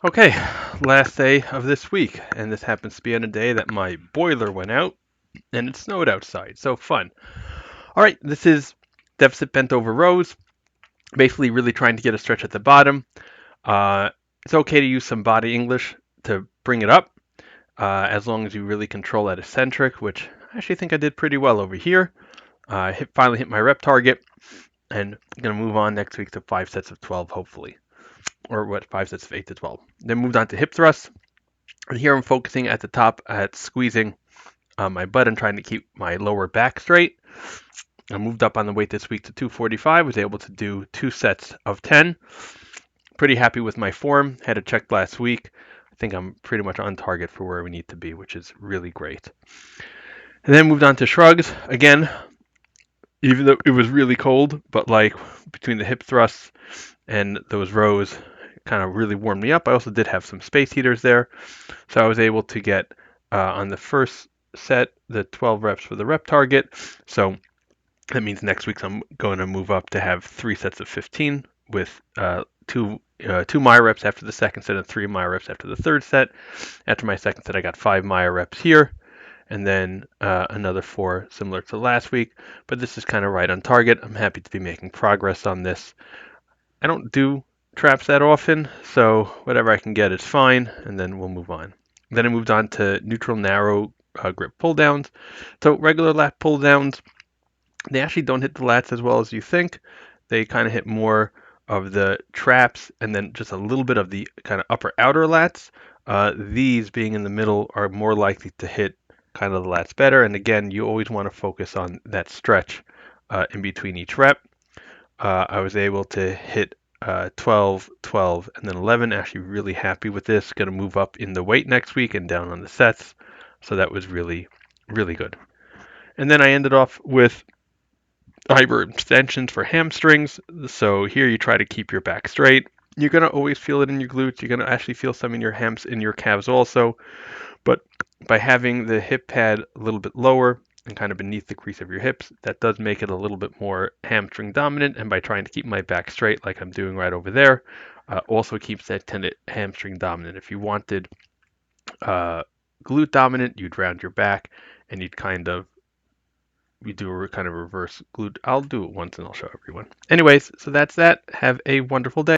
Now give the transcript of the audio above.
Okay, last day of this week, and this happens to be on a day that my boiler went out and it snowed outside, so fun. All right, this is deficit bent over rows, basically really trying to get a stretch at the bottom. It's okay to use some body English to bring it up, as long as you really control that eccentric, which I actually think I did pretty well over here. I finally hit my rep target, and I'm going to move on next week to 5 sets of 12, hopefully. Or what, 5 sets of 8 to 12. Then moved on to hip thrusts. And here I'm focusing at the top at squeezing my butt and trying to keep my lower back straight. I moved up on the weight this week to 245, was able to do 2 sets of 10. Pretty happy with my form. Had a check last week. I think I'm pretty much on target for where we need to be, which is really great. And then moved on to shrugs. Again, even though it was really cold, but like between the hip thrusts and those rows, kind of really warmed me up. I also did have some space heaters there. So I was able to get on the first set the 12 reps for the rep target. So that means next week I'm going to move up to have 3 sets of 15 with two Maya reps after the second set and 3 Maya reps after the third set. After my second set, I got 5 Maya reps here, and then another 4 similar to last week. But this is kind of right on target. I'm happy to be making progress on this. I don't do traps that often, so whatever I can get is fine, and then we'll move on. Then I moved on to neutral narrow grip pull downs. So regular lat pull downs, they actually don't hit the lats as well as you think. They kind of hit more of the traps and then just a little bit of the kind of upper outer lats. These being in the middle are more likely to hit kind of the lats better. And again, you always want to focus on that stretch in between each rep. I was able to hit 12, 12, and then 11. Actually, really happy with this. Going to move up in the weight next week and down on the sets. So that was really, really good. And then I ended off with hyper extensions for hamstrings. So here you try to keep your back straight. You're going to always feel it in your glutes. You're going to actually feel some in your hams, in your calves also. But by having the hip pad a little bit lower and kind of beneath the crease of your hips, that does make it a little bit more hamstring dominant. And by trying to keep my back straight like I'm doing right over there, also keeps that tendon hamstring dominant. If you wanted glute dominant, you'd round your back and you do a kind of reverse glute. I'll do it once and I'll show everyone. Anyways, so that's that. Have a wonderful day.